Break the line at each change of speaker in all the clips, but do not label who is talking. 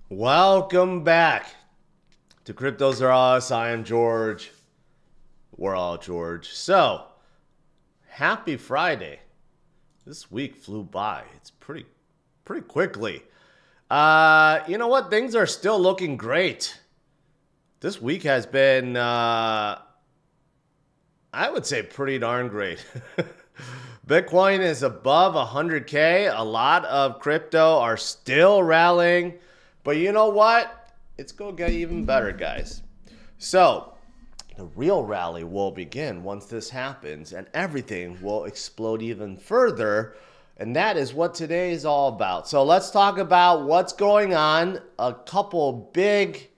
Welcome back to CryptosRUs. I am George. We're all George. So, happy Friday. This week flew by. It's pretty quickly. You know what? Things are still looking great. This week has been, I would say, pretty darn great. Bitcoin is above 100K. A lot of crypto are still rallying. But you know what? It's going to get even better, guys. So, the real rally will begin once this happens, and everything will explode even further. And that is what today is all about. So let's talk about what's going on. A couple big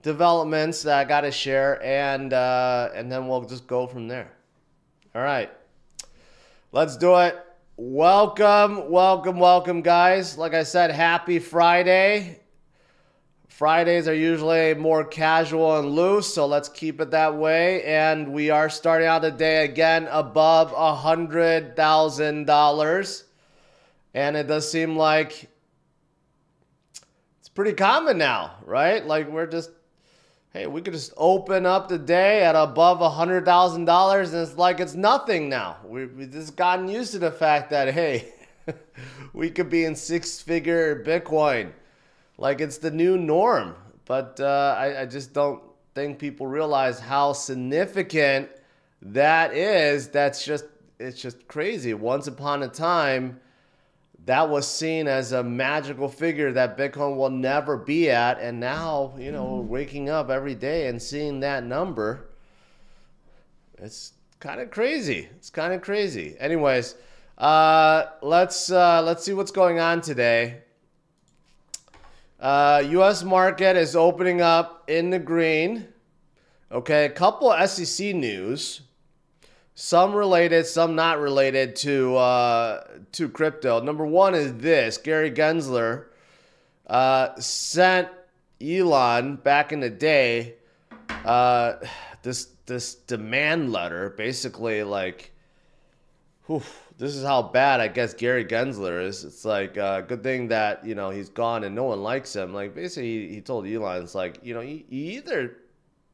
developments that I got to share, and then we'll just go from there. All right. Let's do it. Welcome, guys. Like I said, happy Friday. Fridays are usually more casual and loose, so let's keep it that way. And we are starting out the day again above $100,000. And it does seem like it's pretty common now, right? Like hey, we could just open up the day at above $100,000 and it's like it's nothing now. We've just gotten used to the fact that, hey, we could be in six-figure Bitcoin. Like it's the new norm. But I just don't think people realize how significant that is. It's just crazy. Once upon a time, that was seen as a magical figure that Bitcoin will never be at. And now, you know, waking up every day and seeing that number, it's kind of crazy. It's kind of crazy. Anyways, let's see what's going on today. U.S. market is opening up in the green. Okay, a couple SEC news. Some related, some not related to crypto. Number one is this. Gary Gensler sent Elon back in the day this demand letter. Basically, like, this is how bad I guess Gary Gensler is. It's like good thing that, you know, he's gone and no one likes him. Like, basically, he told Elon, it's like, you know, you either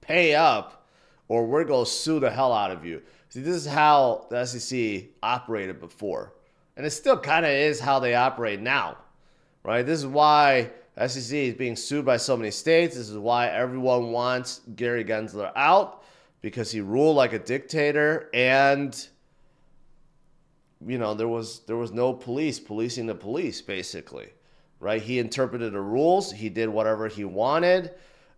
pay up or we're going to sue the hell out of you. See, this is how the SEC operated before. And it still kind of is how they operate now, right? This is why SEC is being sued by so many states. This is why everyone wants Gary Gensler out, because he ruled like a dictator. And, you know, there was no police policing the police, basically, right? He interpreted the rules. He did whatever he wanted.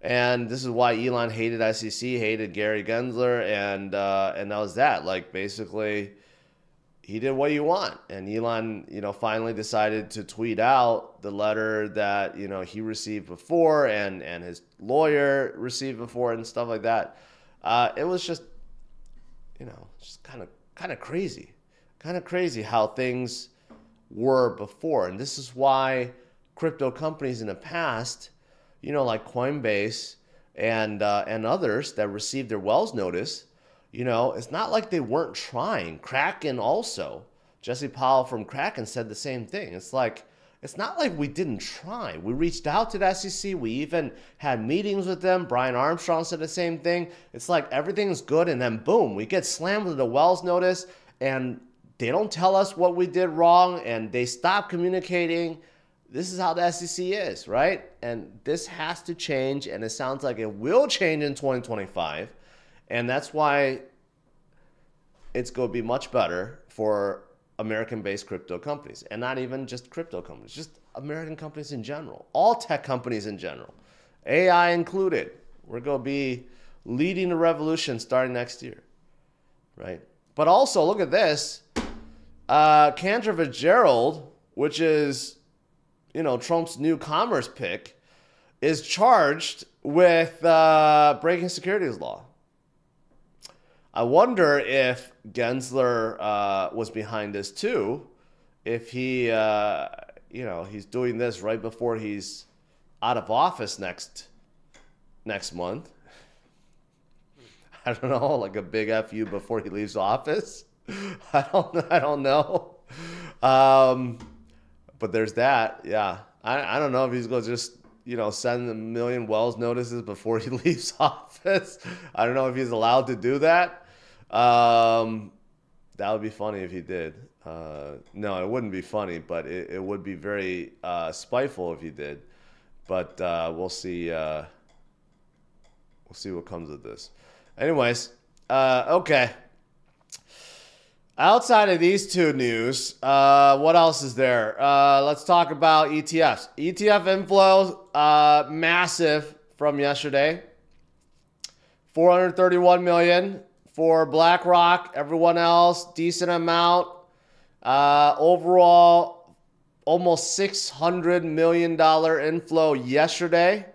And this is why Elon hated SEC, hated Gary Gensler, and that was that. Like, basically, he did what you want. And Elon, you know, finally decided to tweet out the letter that, you know, he received before and his lawyer received before and stuff like that. It was just, you know, just kind of crazy. Kind of crazy how things were before. And this is why crypto companies in the past, you know, like Coinbase and others that received their Wells notice, you know, it's not like they weren't trying. Kraken also, Jesse Powell from Kraken said the same thing. It's like, it's not like we didn't try. We reached out to the SEC. We even had meetings with them. Brian Armstrong said the same thing. It's like everything's good, and then boom, we get slammed with a Wells notice, and they don't tell us what we did wrong, and they stop communicating. This is how the SEC is, right? And this has to change, and it sounds like it will change in 2025. And that's why it's going to be much better for American-based crypto companies. And not even just crypto companies, just American companies in general. All tech companies in general, AI included. We're going to be leading the revolution starting next year, right? But also, look at this. Cantor Fitzgerald, which is, you know, Trump's new commerce pick, is charged with breaking securities law. I wonder if Gensler was behind this too. If he, you know, he's doing this right before he's out of office next month. I don't know, like a big FU before he leaves office. I don't know. but there's that. Yeah. I don't know if he's going to just, send a million Wells notices before he leaves office. I don't know if he's allowed to do that. That would be funny if he did. No, it wouldn't be funny, but it would be very spiteful if he did. But we'll see. We'll see what comes of this. Anyways, okay. Outside of these two news, what else is there? Let's talk about ETFs. ETF inflow, massive from yesterday. 431 million for BlackRock. Everyone else, decent amount. Overall, almost $600 million inflow yesterday,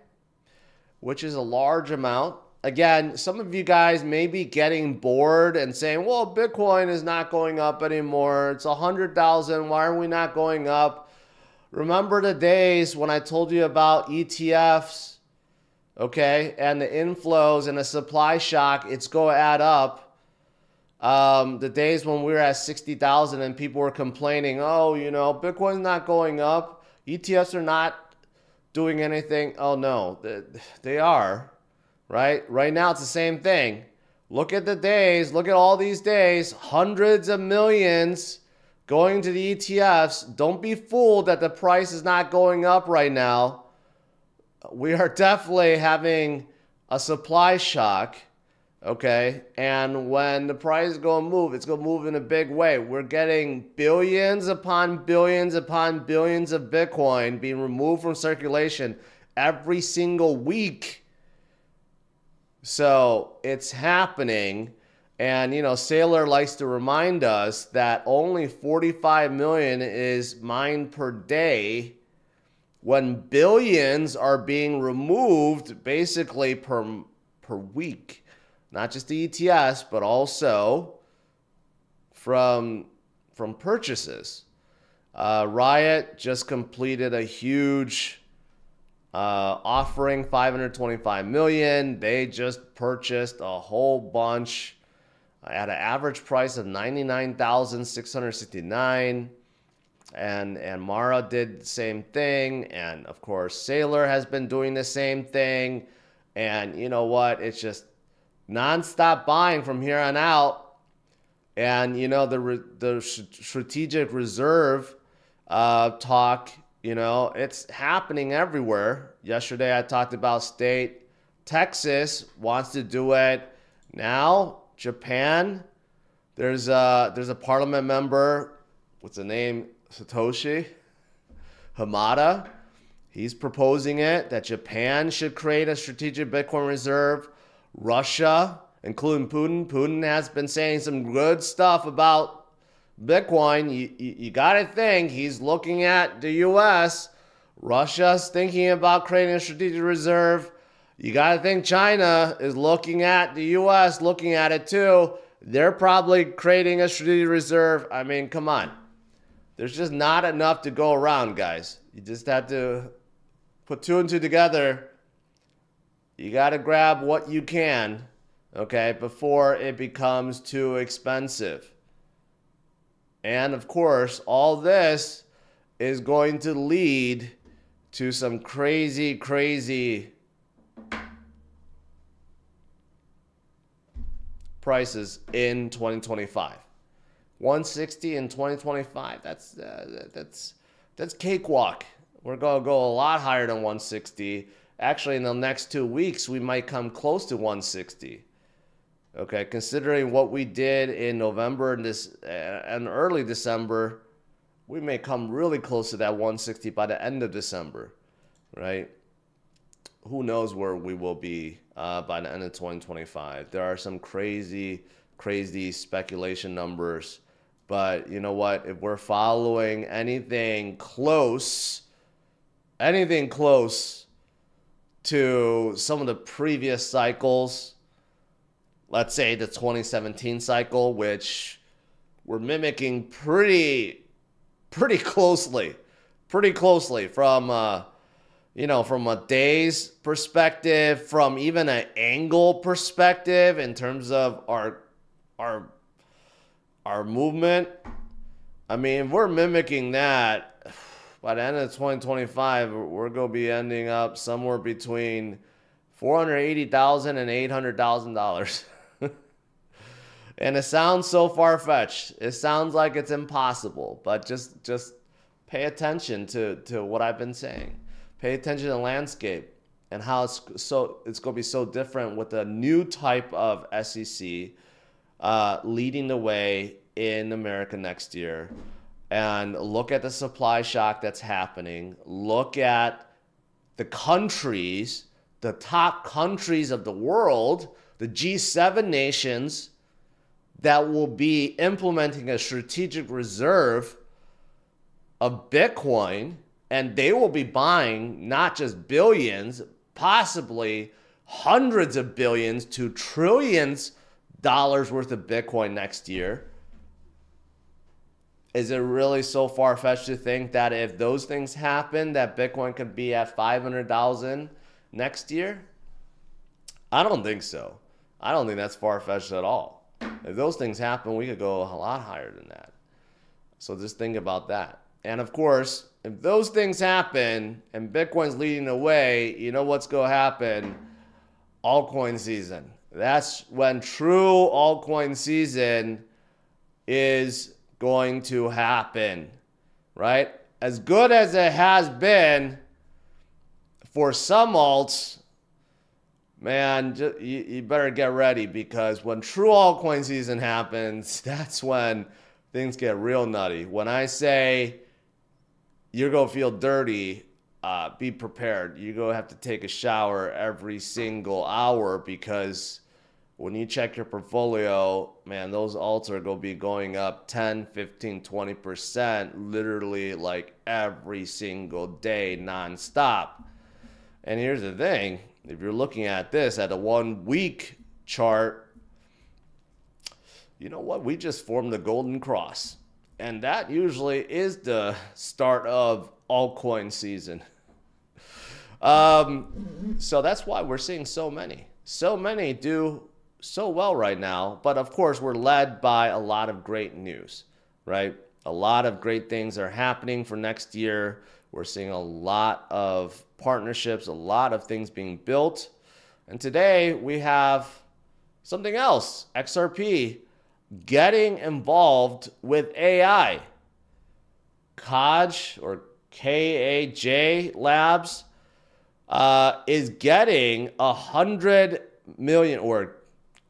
which is a large amount. Again, some of you guys may be getting bored and saying, well, Bitcoin is not going up anymore. It's 100,000. Why are we not going up? Remember the days when I told you about ETFs, okay, and the inflows and the supply shock, it's going to add up. The days when we were at 60,000 and people were complaining, oh, Bitcoin's not going up. ETFs are not doing anything. Oh, no, they are. Right now, it's the same thing. Look at the days. Look at all these days. Hundreds of millions going to the ETFs. Don't be fooled that the price is not going up right now. We are definitely having a supply shock, okay? And when the price is going to move, it's going to move in a big way. We're getting billions upon billions upon billions of Bitcoin being removed from circulation every single week. So it's happening, and Saylor likes to remind us that only 45 million is mined per day when billions are being removed basically per week. Not just the ETFs, but also from purchases. Riot just completed a huge offering, 525 million. They just purchased a whole bunch at an average price of 99,669. And Mara did the same thing. And of course, Saylor has been doing the same thing. And you know what? It's just nonstop buying from here on out. And the strategic reserve talk, it's happening everywhere. Yesterday I talked about state. Texas wants to do it. Now Japan, there's a parliament member, what's the name? Satoshi Hamada. He's proposing it, that Japan should create a strategic Bitcoin reserve. Russia, including Putin has been saying some good stuff about Bitcoin. You got to think he's looking at the U.S. Russia's thinking about creating a strategic reserve. You got to think China is looking at the U.S., looking at it too. They're probably creating a strategic reserve. I mean, come on. There's just not enough to go around, guys. You just have to put two and two together. You got to grab what you can, okay, before it becomes too expensive. And of course, all this is going to lead to some crazy, crazy prices in 2025. 160 in 2025, that's cakewalk. We're going to go a lot higher than 160. Actually, in the next 2 weeks, we might come close to 160. Okay, considering what we did in November and early December, we may come really close to that 160 by the end of December, right? Who knows where we will be by the end of 2025. There are some crazy, crazy speculation numbers. But you know what? If we're following anything close to some of the previous cycles, let's say the 2017 cycle, which we're mimicking pretty closely from from a day's perspective, from even an angle perspective in terms of our movement. I mean, if we're mimicking that, by the end of 2025, we're going to be ending up somewhere between $480,000 and $800,000. And it sounds so far-fetched. It sounds like it's impossible, but just pay attention to what I've been saying. Pay attention to the landscape and how it's going to be so different with a new type of SEC leading the way in America next year. And look at the supply shock that's happening. Look at the countries, the top countries of the world, the G7 nations that will be implementing a strategic reserve of Bitcoin, and they will be buying not just billions, possibly hundreds of billions to trillions dollars worth of Bitcoin next year. Is it really so far-fetched to think that if those things happen, that Bitcoin could be at 500,000 next year? I don't think so. I don't think that's far-fetched at all. If those things happen, we could go a lot higher than that. So just think about that. And of course, if those things happen and Bitcoin's leading the way, you know what's going to happen? Altcoin season. That's when true altcoin season is going to happen, right? As good as it has been for some alts, man, you better get ready, because when true altcoin season happens, that's when things get real nutty. When I say you're going to feel dirty, be prepared. You're going to have to take a shower every single hour, because when you check your portfolio, man, those alts are going to be going up 10, 15, 20%, literally like every single day, nonstop. And here's the thing. If you're looking at this at a 1 week chart, you know what? We just formed the golden cross. And that usually is the start of altcoin season. So that's why we're seeing so many do so well right now. But of course, we're led by a lot of great news, right? A lot of great things are happening for next year. We're seeing a lot of partnerships, a lot of things being built. And today we have something else, XRP getting involved with AI. Kaj, or KAJ Labs, is getting 100 million, or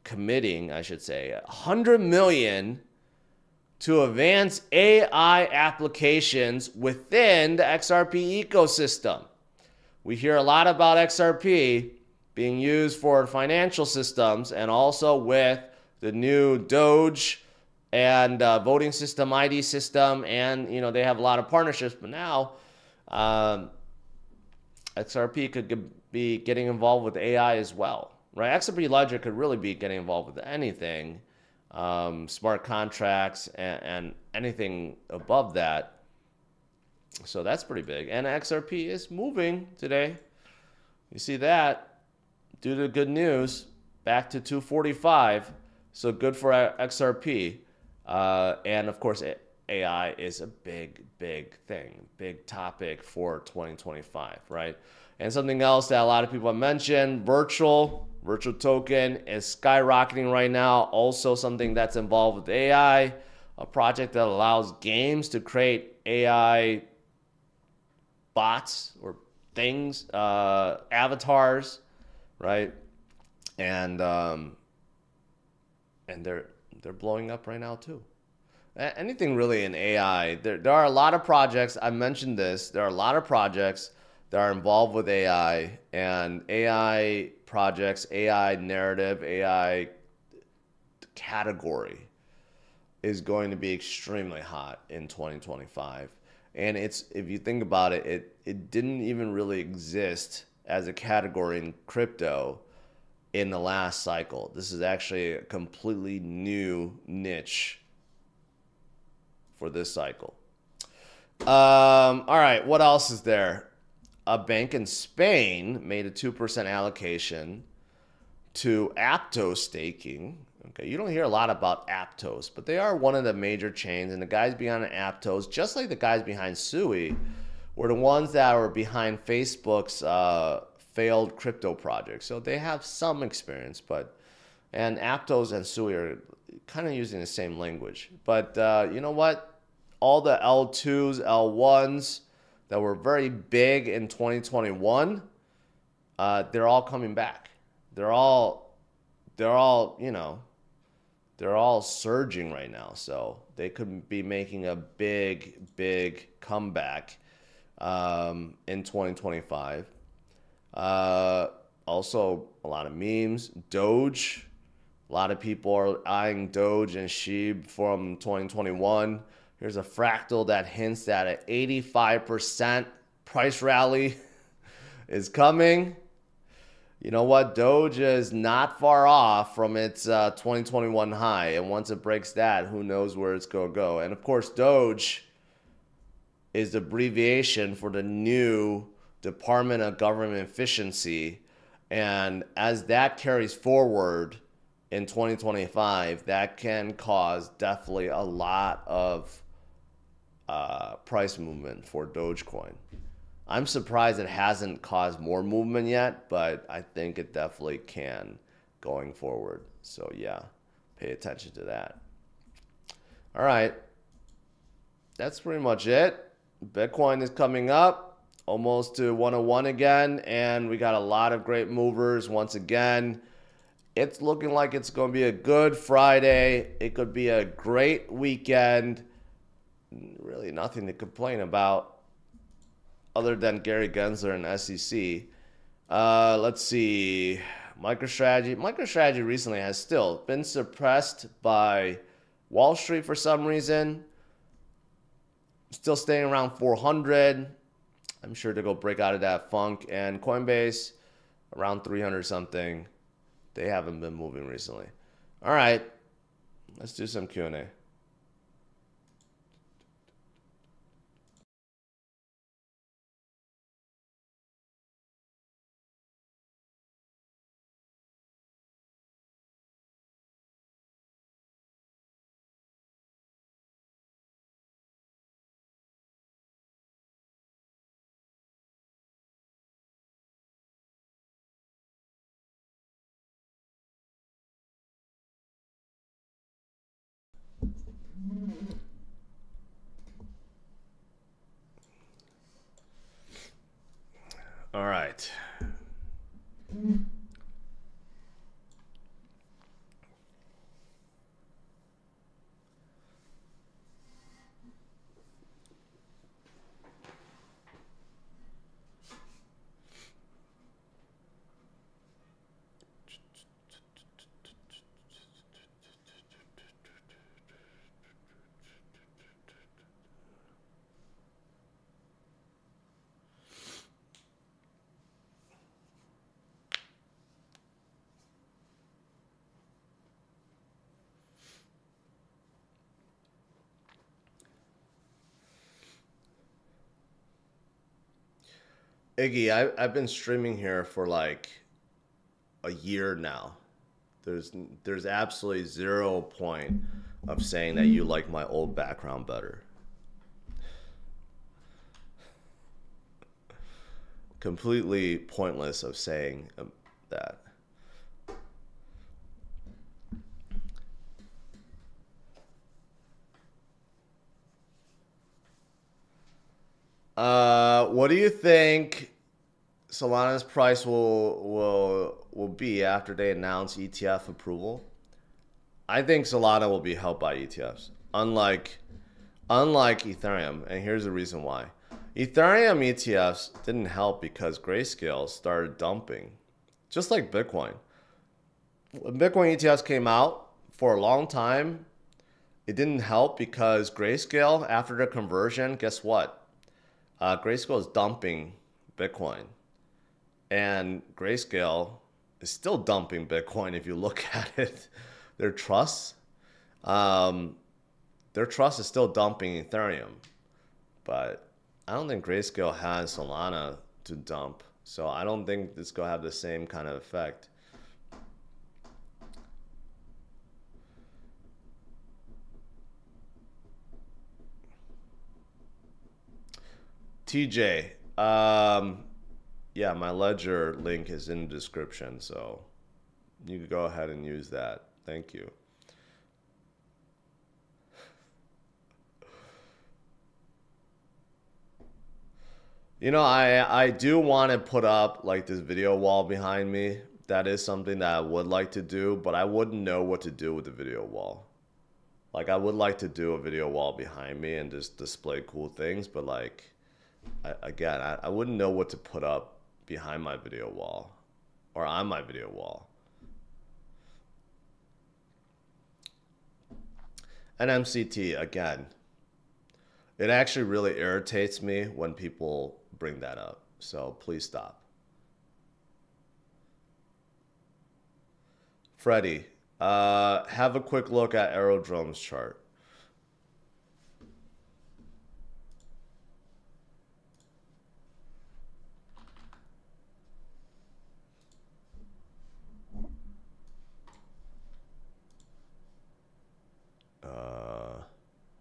committing, I should say, 100 million to advance AI applications within the XRP ecosystem. We hear a lot about XRP being used for financial systems, and also with the new Doge and voting system, ID system, and you know they have a lot of partnerships. But now XRP could be getting involved with AI as well, right? XRP Ledger could really be getting involved with anything, smart contracts and anything above that. So that's pretty big. And XRP is moving today. You see that due to good news, back to 245. So good for XRP. And of course, AI is a big thing, big topic for 2025, right? And something else that a lot of people have mentioned, virtual token is skyrocketing right now. Also something that's involved with AI, a project that allows games to create AI bots or things, avatars, right? And they're blowing up right now too. Anything really in AI, there are a lot of projects. I mentioned this. There are a lot of projects that are involved with AI, and AI projects, AI narrative, AI category is going to be extremely hot in 2025. And it's, if you think about it, it didn't even really exist as a category in crypto in the last cycle. This is actually a completely new niche for this cycle. All right, what else is there? A bank in Spain made a 2% allocation to Aptos staking. Okay, you don't hear a lot about Aptos, but they are one of the major chains, and the guys behind Aptos, just like the guys behind Sui, were the ones that were behind Facebook's failed crypto project. So they have some experience, and Aptos and Sui are kind of using the same language. But you know what? All the L2s, L1s that were very big in 2021, they're all coming back. They're all, you know, they're all surging right now. So they could be making a big comeback in 2025. Also, a lot of memes. Doge. A lot of people are eyeing Doge and SHIB from 2021. Here's a fractal that hints that an 85% price rally is coming. You know what? Doge is not far off from its 2021 high. And once it breaks that, who knows where it's going to go. And of course, Doge is the abbreviation for the new Department of Government Efficiency. And as that carries forward in 2025, that can cause definitely a lot of price movement for Dogecoin. I'm surprised it hasn't caused more movement yet, but I think it definitely can going forward. So yeah, pay attention to that. All right, that's pretty much it. Bitcoin is coming up almost to 101 again, and we got a lot of great movers once again. It's looking like it's going to be a good Friday. It could be a great weekend. Really nothing to complain about other than Gary Gensler and SEC. Let's see. MicroStrategy. MicroStrategy recently has still been suppressed by Wall Street for some reason. Still staying around 400. I'm sure to go break out of that funk. And Coinbase around 300 something. They haven't been moving recently. All right. Let's do some Q&A. All right. Iggy, I've been streaming here for like a year now. There's absolutely 0 point of saying that you like my old background better. Completely pointless of saying that. What do you think Solana's price will be after they announce ETF approval? I think Solana will be helped by ETFs, unlike Ethereum, and here's the reason why. Ethereum ETFs didn't help because Grayscale started dumping, just like Bitcoin. When Bitcoin ETFs came out for a long time, it didn't help because Grayscale, after the conversion, guess what? Grayscale is dumping Bitcoin. And Grayscale is still dumping Bitcoin if you look at it. Their trust is still dumping Ethereum. But I don't think Grayscale has Solana to dump. So I don't think it's going to have the same kind of effect. TJ, yeah, my Ledger link is in the description, so you can go ahead and use that. Thank you. You know, I do want to put up like this video wall behind me. That is something that I would like to do, but I wouldn't know what to do with the video wall. Like, I would like to do a video wall behind me and just display cool things, but like, I wouldn't know what to put up behind my video wall or on my video wall. And MCT, again, it actually really irritates me when people bring that up. So please stop. Freddie, have a quick look at Aerodrome's chart.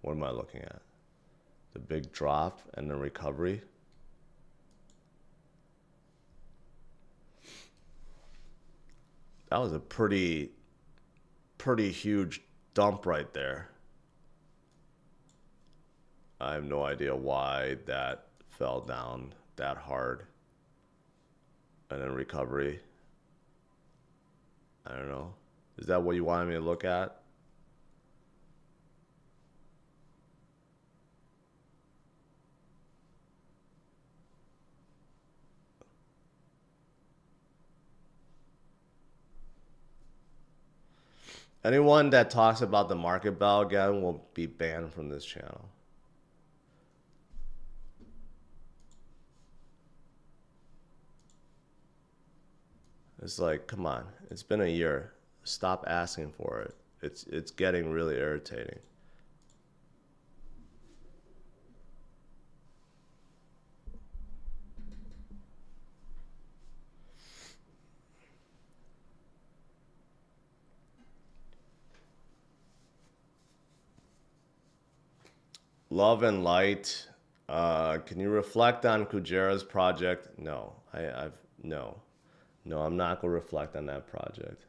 What am I looking at? The big drop and the recovery. That was a pretty huge dump right there. I have no idea why that fell down that hard. And then recovery. I don't know. Is that what you wanted me to look at? Anyone that talks about the market bell again will be banned from this channel. It's like, come on, it's been a year. Stop asking for it. It's getting really irritating. Love and light. Can you reflect on Kujera's project? No, no, I'm not gonna reflect on that project.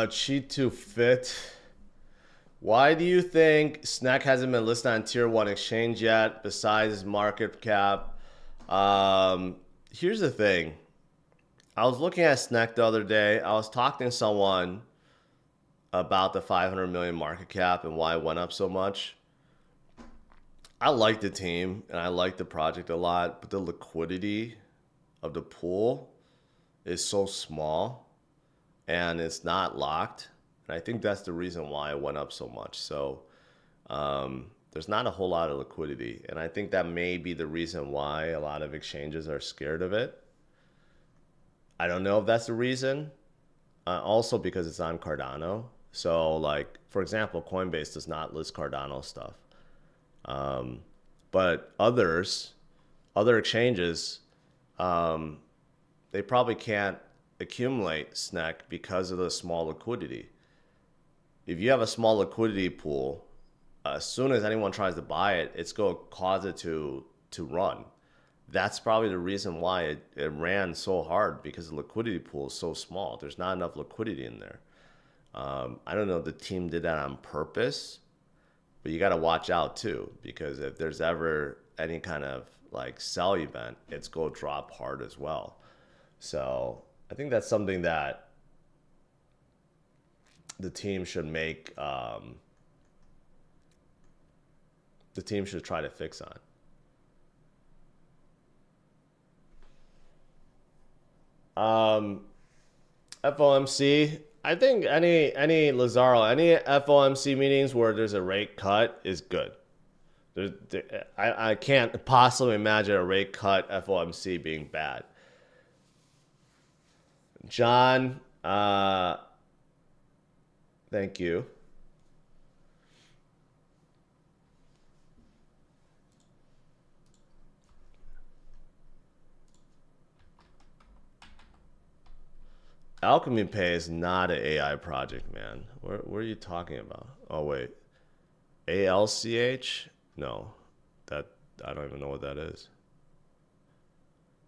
Cheat to fit. Why do you think SNEC hasn't been listed on tier 1 exchange yet besides its market cap? Here's the thing. I was looking at SNEC the other day. I was talking to someone about the 500 million market cap and why it went up so much. I like the team and I like the project a lot, but the liquidity of the pool is so small and it's not locked. And I think that's the reason why it went up so much. So there's not a whole lot of liquidity. And I think that may be the reason why a lot of exchanges are scared of it. I don't know if that's the reason. Also because it's on Cardano. So like, for example, Coinbase does not list Cardano stuff. But other exchanges, they probably can't accumulate SNEC because of the small liquidity. If you have a small liquidity pool, as soon as anyone tries to buy it, it's going to cause it to run. That's probably the reason why it ran so hard, because the liquidity pool is so small. There's not enough liquidity in there. I don't know if the team did that on purpose, but you got to watch out too, because if there's ever any kind of like sell event, it's going to drop hard as well. So I think that's something that the team should make, the team should try to fix on. FOMC, I think any Lazaro, any FOMC meetings where there's a rate cut is good. I can't possibly imagine a rate cut FOMC being bad. John, thank you. Alchemy Pay is not an AI project, man. What are you talking about? Oh wait, ALCH? No, that I don't even know what that is.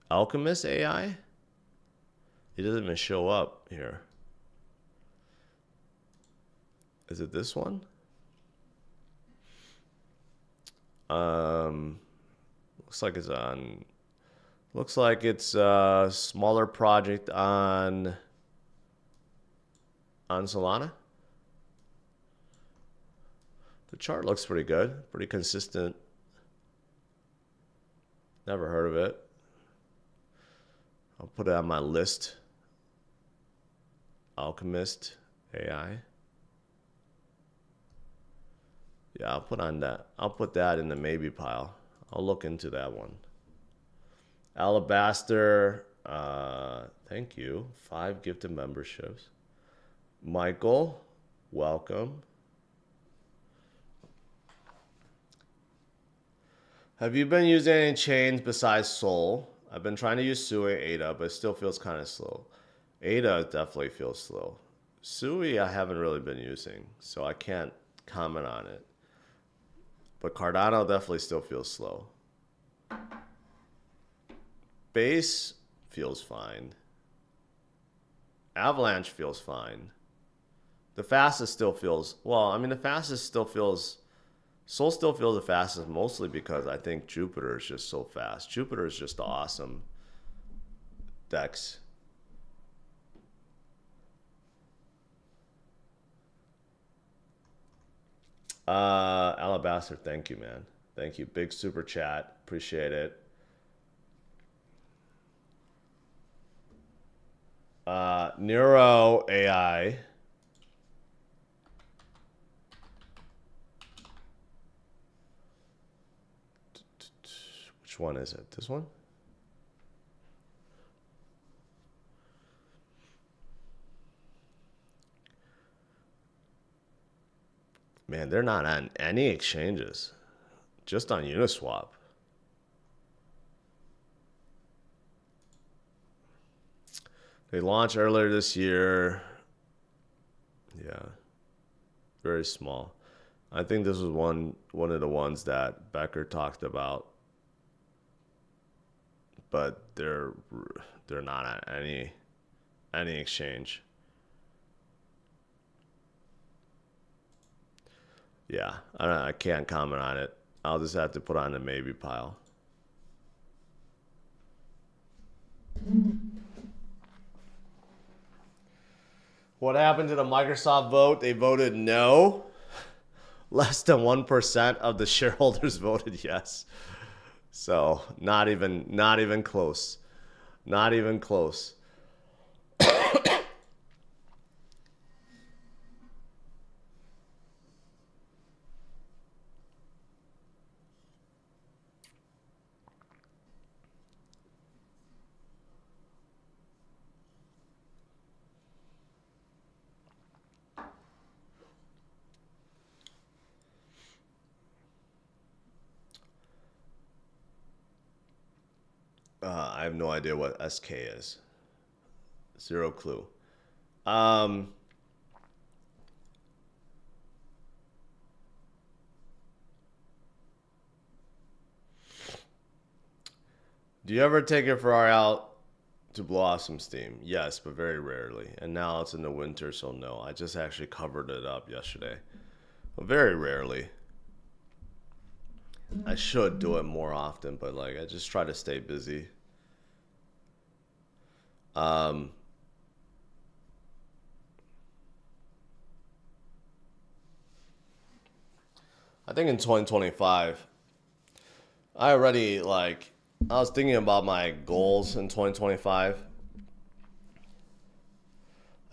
Alchemist AI? It doesn't even show up here. Is it this one? Looks like it's on. Looks like it's a smaller project on Solana. The chart looks pretty good, pretty consistent. Never heard of it. I'll put it on my list. Alchemist AI. Yeah, I'll put on that. I'll put that in the maybe pile. I'll look into that one. Alabaster, thank you. 5 gifted memberships. Michael, welcome. Have you been using any chains besides Sol? I've been trying to use Sui ADA, but it still feels kind of slow. ADA definitely feels slow. Sui I haven't really been using, so I can't comment on it. But Cardano definitely still feels slow. Base feels fine. Avalanche feels fine. The fastest still feels, well, I mean, the fastest still feels, Sol still feels the fastest mostly because I think Jupiter is just so fast. Jupiter is just awesome. DEX. Alabaster, thank you, man. Thank you. Big super chat. Appreciate it. Neuro AI. Which one is it? This one? Man, they're not on any exchanges. Just on Uniswap. They launched earlier this year. Yeah. Very small. I think this was one of the ones that Becker talked about. But they're not on any exchange. Yeah, I can't comment on it. I'll just have to put on the maybe pile. What happened to the Microsoft vote? They voted no. Less than 1% of the shareholders voted yes. So not even close. Not even close. I have no idea what SK is. Zero clue. Do you ever take your Ferrari out to blow off some steam? Yes, but very rarely. And now it's in the winter, so no. I just actually covered it up yesterday. But very rarely. I should do it more often, but like I just try to stay busy. I think in 2025, I was thinking about my goals in 2025.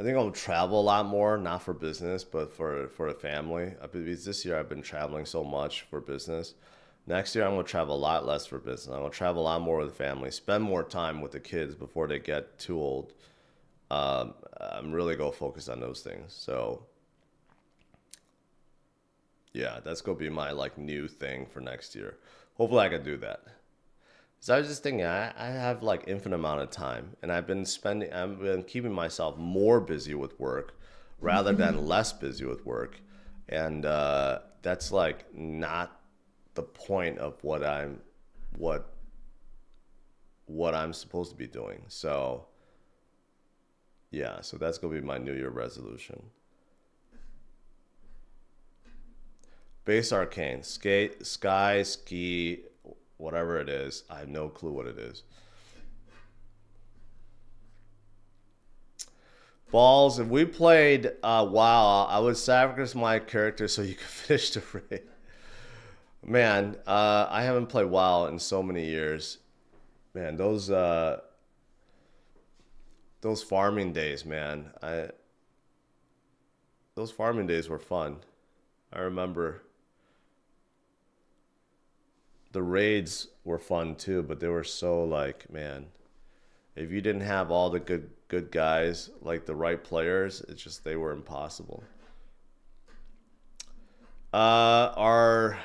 I think I'll travel a lot more, not for business, but for the family. Because this year I've been traveling so much for business. Next year I'm going to travel a lot less for business. I'm going to travel a lot more with the family, spend more time with the kids before they get too old. I'm really going to focus on those things. So yeah, that's going to be my like new thing for next year. Hopefully I can do that. So I was just thinking, I have like infinite amount of time, and I've been keeping myself more busy with work rather than less busy with work, and that's like not the point of what what I'm supposed to be doing. So yeah, so that's gonna be my New Year resolution. Base Arcane, skate, sky, ski, whatever it is. I have no clue what it is. Balls, if we played WoW, I would sacrifice my character so you could finish the raid. Man, I haven't played WoW in so many years. Man, those farming days, man. Those farming days were fun. I remember the raids were fun too, but they were so like, man, if you didn't have all the good guys, like the right players, it's just they were impossible. Our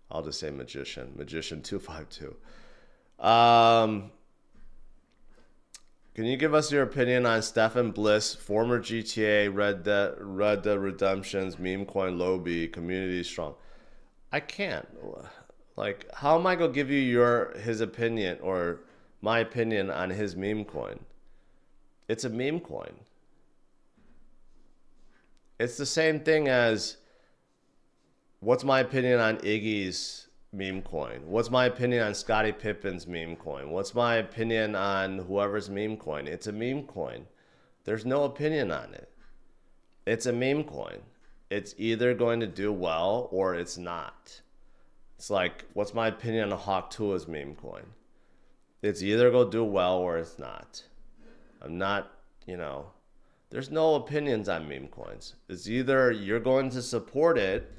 I'll just say magician 252. Can you give us your opinion on Stefan Bliss, former GTA, Red Dead Redemption's meme coin Lobby, community strong? I can't. Like, how am I gonna give you his opinion or my opinion on his meme coin? It's a meme coin. It's the same thing as what's my opinion on Iggy's meme coin? What's my opinion on Scottie Pippen's meme coin? What's my opinion on whoever's meme coin? It's a meme coin. There's no opinion on it. It's a meme coin. It's either going to do well or it's not. It's like, what's my opinion on Hawk Tua's meme coin? It's either going to do well or it's not. I'm not, there's no opinions on meme coins. It's either you're going to support it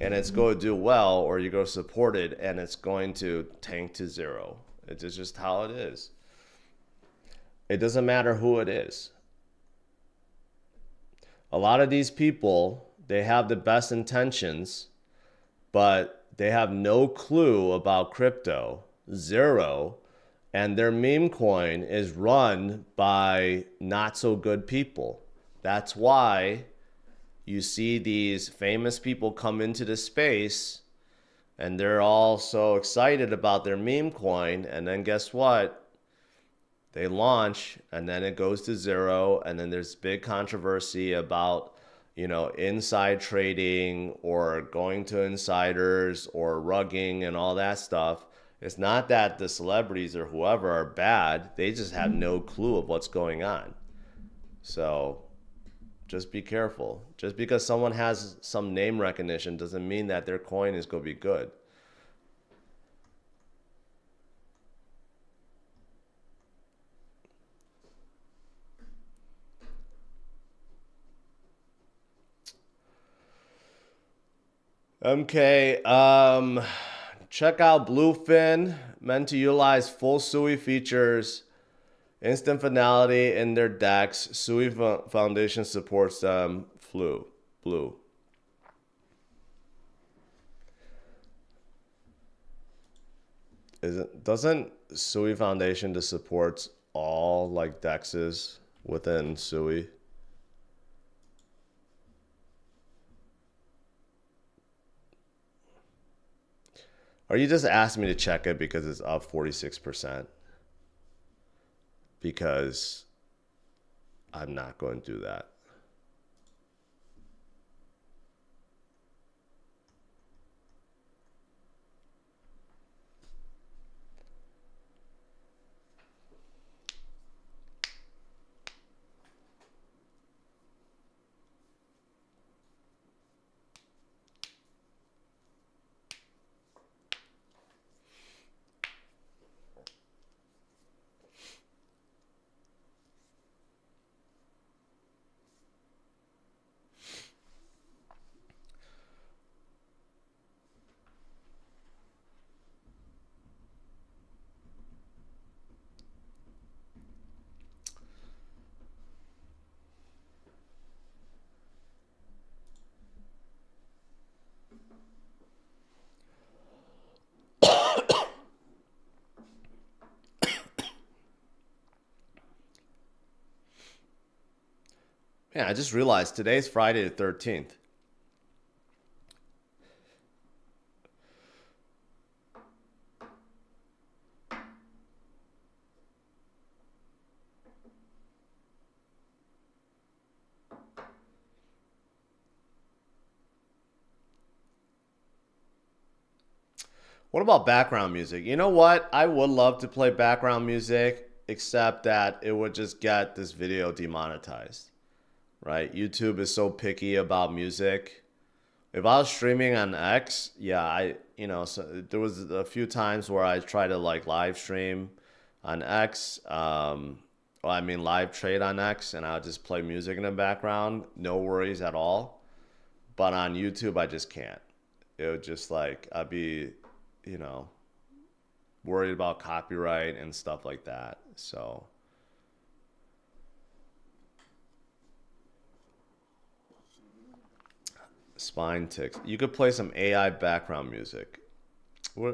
and it's going to do well, or you go support it and it's going to tank to zero. It's just how it is. It doesn't matter who it is. A lot of these people, they have the best intentions, but they have no clue about crypto, zero, and their meme coin is run by not so good people. That's why you see these famous people come into the space and they're all so excited about their meme coin, and then guess what? They launch and then it goes to zero, and then there's big controversy about, inside trading or going to insiders or rugging and all that stuff. It's not that the celebrities or whoever are bad. They just have no clue of what's going on. So just be careful. Just because someone has some name recognition doesn't mean that their coin is going to be good. Okay, check out Bluefin, meant to utilize full SUI features, instant finality in their DEX. SUI Foundation supports them. Blue. Doesn't SUI Foundation just supports all like DEXs within SUI? Or you just asking me to check it because it's up 46%? Because I'm not going to do that. Yeah, I just realized today's Friday the 13th. What about background music? You know what? I would love to play background music, except that it would just get this video demonetized, right? YouTube is so picky about music. If I was streaming on X, yeah, so there was a few times where I tried to like live stream on X, well, I mean live trade on X, and I would just play music in the background, no worries at all. But on YouTube, I just can't. It would just like, I'd be, you know, worried about copyright and stuff like that. So spine ticks. You could play some AI background music. Where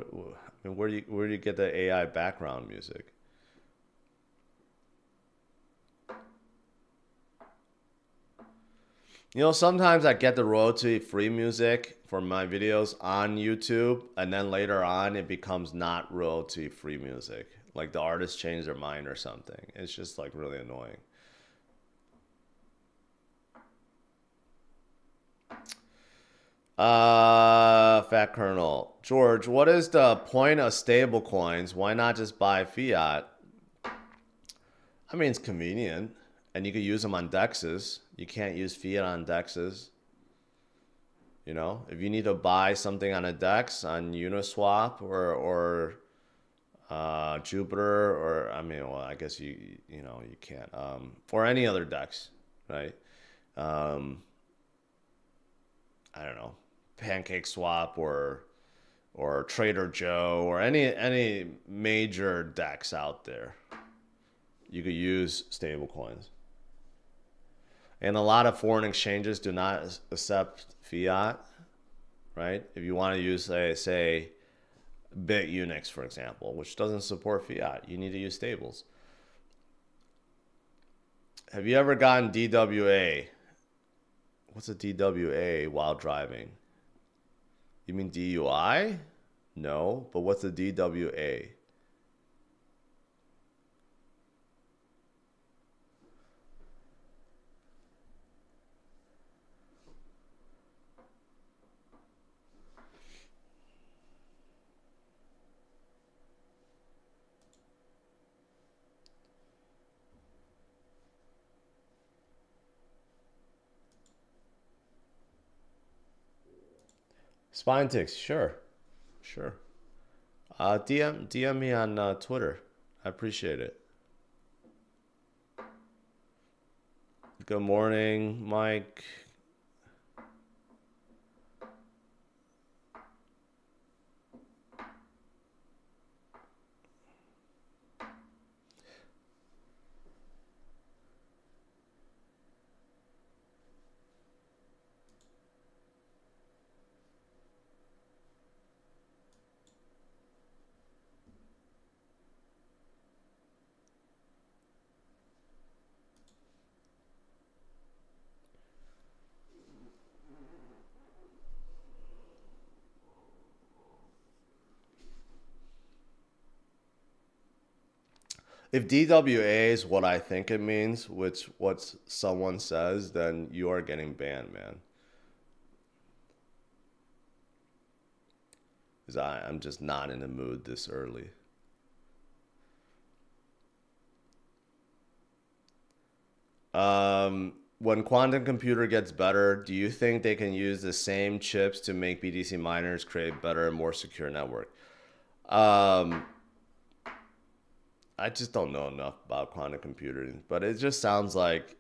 do you get the AI background music? You know, sometimes I get the royalty-free music for my videos on YouTube, and then later on it becomes not royalty-free music. Like the artist changed their mind or something. It's just like really annoying. Fat Colonel. George, what is the point of stable coins? Why not just buy fiat? I mean, it's convenient, and you could use them on dexes. You can't use fiat on dexes. You know, if you need to buy something on a dex on Uniswap or Jupiter, or I mean, well, I guess you can't, or any other dex, right? I don't know, Pancake Swap or Trader Joe or any major DEX out there. You could use stable coins. And a lot of foreign exchanges do not accept fiat, right? If you want to use, say BitUnix, for example, which doesn't support fiat, you need to use stables. Have you ever gotten DWA? What's a DWA while driving? You mean DUI? No, but what's a DWA? Spine ticks, sure. Sure. DM me on Twitter. I appreciate it. Good morning, Mike. If DWA is what I think it means, which what someone says, then you are getting banned, man. Because I'm just not in the mood this early. When quantum computer gets better, do you think they can use the same chips to make BTC miners create better and more secure network? I just don't know enough about quantum computing, but it just sounds like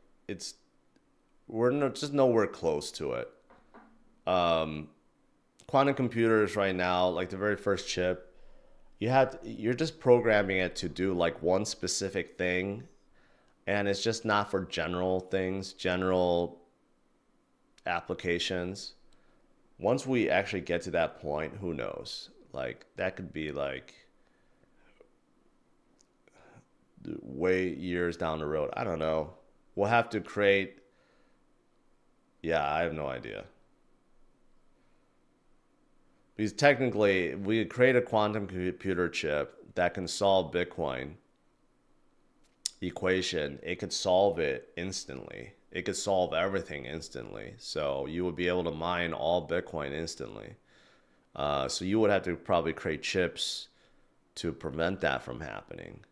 we're just nowhere close to it. Quantum computers right now, like the very first chip, you're just programming it to do like one specific thing, and it's just not for general things, general applications. Once we actually get to that point, who knows? Like that could be like way years down the road. I don't know. We'll have to create Yeah, I have no idea. Because technically, we could create a quantum computer chip that can solve Bitcoin equation. It could solve it instantly. It could solve everything instantly. So you would be able to mine all Bitcoin instantly. So you would have to probably create chips to prevent that from happening.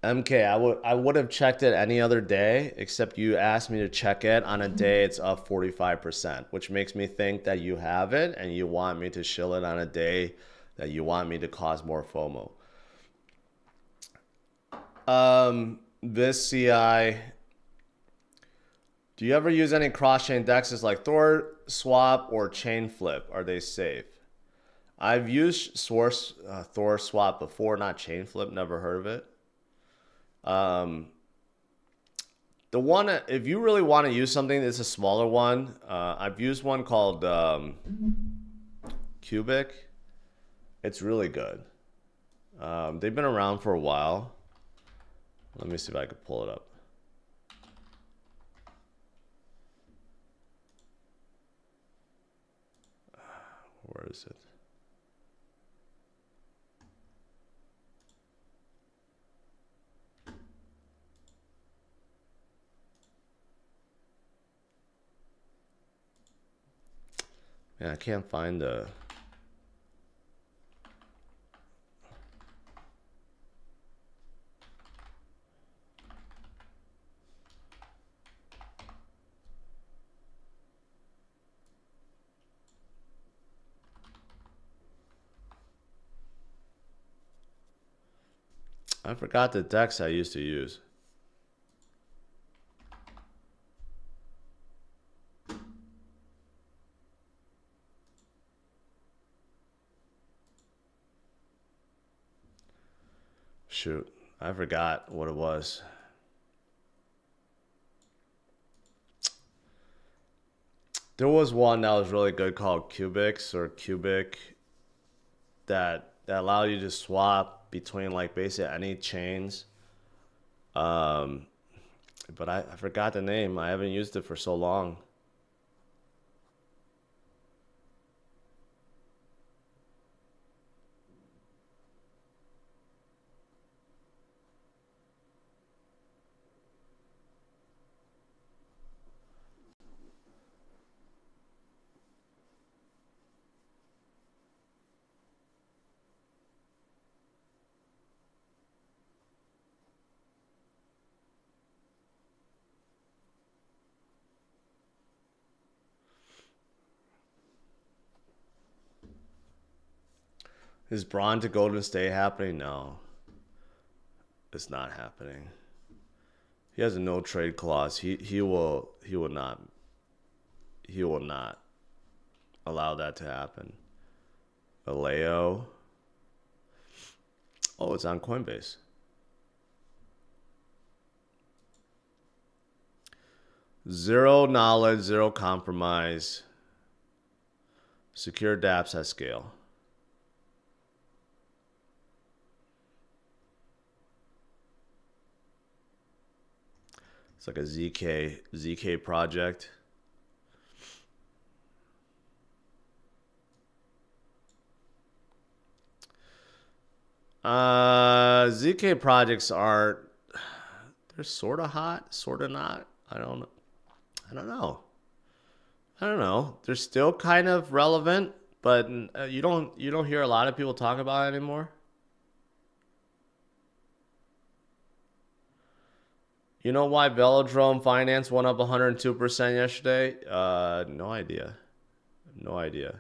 MK, I would have checked it any other day, except you asked me to check it on a day it's up 45%, which makes me think that you have it and you want me to shill it on a day that you want me to cause more FOMO. This CI, do you ever use any cross-chain dexes like Thor Swap or Chain Flip? Are they safe? I've used Thor Swap before, not Chain Flip. Never heard of it. The one, if you really want to use something that's a smaller one, I've used one called Cubic. It's really good. They've been around for a while. Let me see if I can pull it up. Where is it? Yeah, I can't find the... I forgot the DEX I used to use. Shoot, I forgot what it was. There was one that was really good called Cubics or Cubic that allow you to swap between like basically any chains. But I forgot the name. I haven't used it for so long. Is Braun to Golden State happening? No, it's not happening. He has a no trade clause. He will not allow that to happen. Aleo. Oh, it's on Coinbase. Zero knowledge, zero compromise. Secure dApps at scale. It's like a ZK project. ZK projects are, they're sort of hot, sort of not. I don't know. They're still kind of relevant, but you don't hear a lot of people talk about it anymore. You know why Velodrome Finance went up 102% yesterday? No idea. No idea.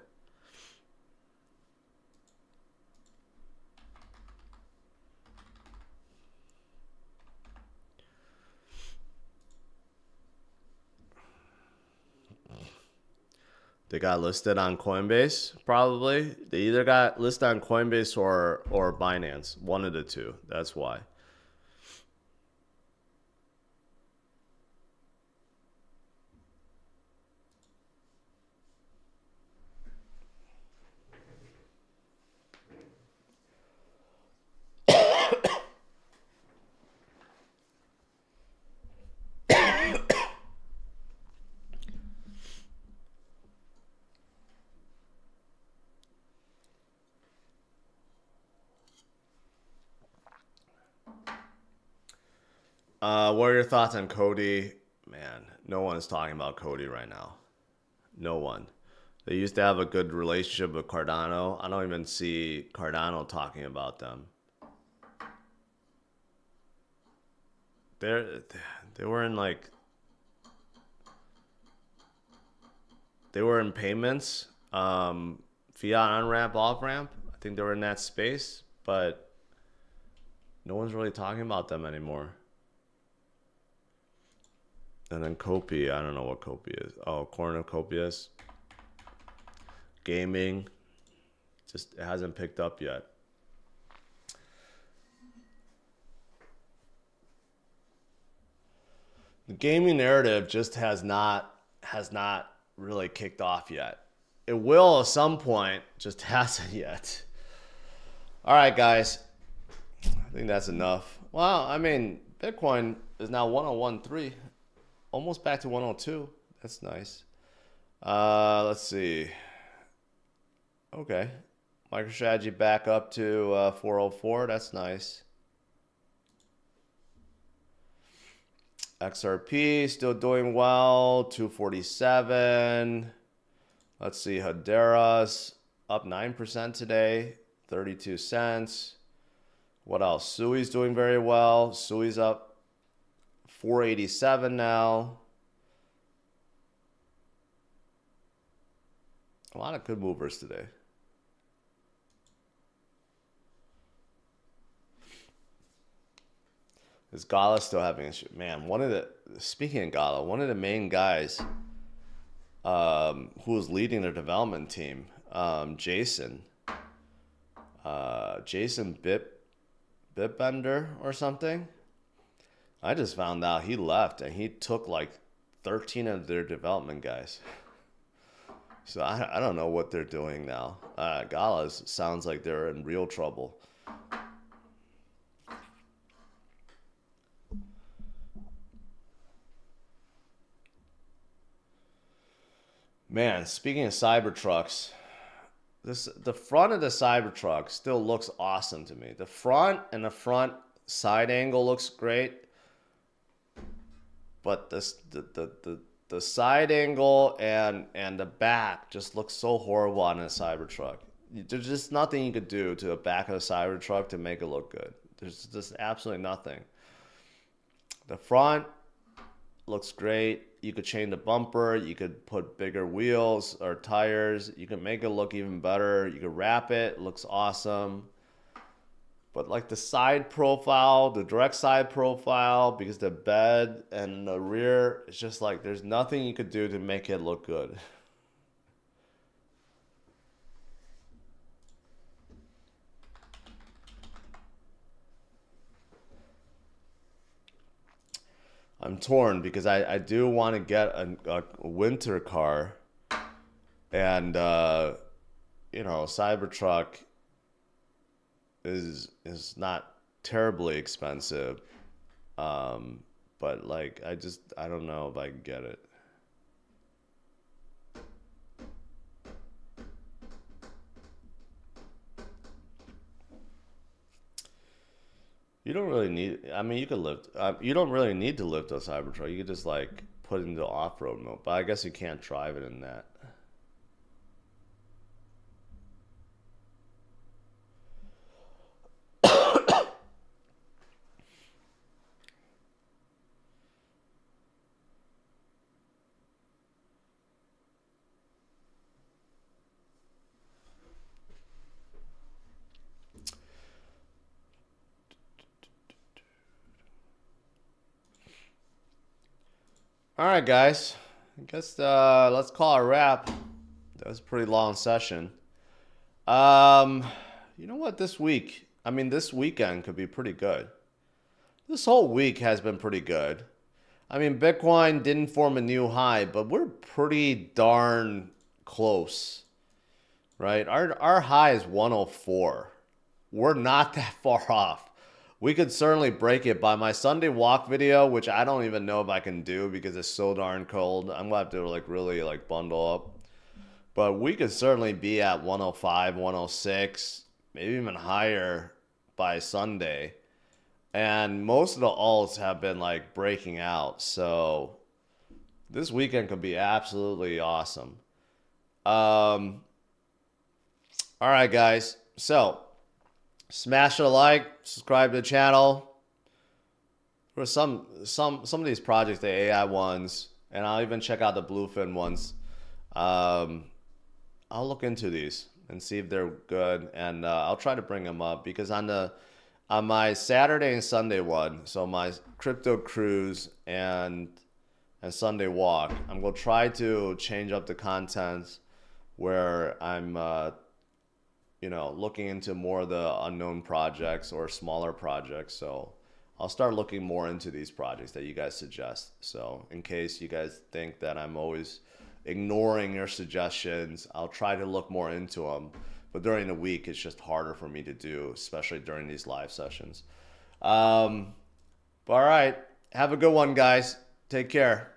They got listed on Coinbase, probably. They either got listed on Coinbase or Binance. One of the two. That's why. What are your thoughts on Cody? Man, no one is talking about Cody right now. No one. They used to have a good relationship with Cardano. I don't even see Cardano talking about them. They were in like they were in payments, fiat on ramp, off ramp. I think they were in that space, but no one's really talking about them anymore. And then Kopi, I don't know what Kopi is. Oh, cornucopias. Gaming, just it hasn't picked up yet. The gaming narrative just has not really kicked off yet. It will at some point, just hasn't yet. All right, guys. I think that's enough. Well, I mean, Bitcoin is now 101.3, almost back to 102. That's nice. Let's see. Okay. MicroStrategy back up to 404. That's nice. XRP still doing well, 247. Let's see, Hedera's up 9% today, 32 cents. What else? Sui's doing very well. Sui's up 487 now. A lot of good movers today. Is Gala still having a shoot? Man, speaking of Gala, one of the main guys who was leading their development team, Jason Bitbender or something. I just found out he left and he took like 13 of their development guys. So I don't know what they're doing now. Gala's sounds like they're in real trouble. Man, speaking of Cybertrucks, the front of the Cybertruck still looks awesome to me. The front and the front side angle looks great, but the side angle and the back just looks so horrible on a Cybertruck. There's just nothing you could do to the back of the Cybertruck to make it look good. There's just absolutely nothing. The front looks great. You could change the bumper. You could put bigger wheels or tires. You can make it look even better. You could wrap it. It looks awesome. But like the side profile, the direct side profile, because the bed and the rear, it's just like there's nothing you could do to make it look good. I'm torn because I do want to get a winter car, and you know, Cybertruck is not terribly expensive, but like I don't know if I can get it. You don't really need. I mean, you could lift. You don't really need to lift a Cybertruck. You could just like put it into off-road mode. But I guess you can't drive it in that. All right, guys. I guess let's call it a wrap. That was a pretty long session. You know what? This weekend could be pretty good. This whole week has been pretty good. I mean, Bitcoin didn't form a new high, but we're pretty darn close, right? Our high is 104. We're not that far off. We could certainly break it by my Sunday walk video, which I don't even know if I can do because it's so darn cold. I'm gonna have to like really like bundle up. But we could certainly be at 105, 106, maybe even higher by Sunday. And most of the alts have been like breaking out. So this weekend could be absolutely awesome. All right, guys. So smash a like, subscribe to the channel. For some of these projects, the AI ones, and I'll even check out the Bluefin ones. I'll look into these and see if they're good, and I'll try to bring them up because on my Saturday and Sunday one, so my crypto cruise and Sunday walk, I'm gonna try to change up the content where I'm looking into more of the unknown projects or smaller projects. So I'll start looking more into these projects that you guys suggest. So in case you guys think that I'm always ignoring your suggestions, I'll try to look more into them. But during the week, it's just harder for me to do, especially during these live sessions. But all right. Have a good one, guys. Take care.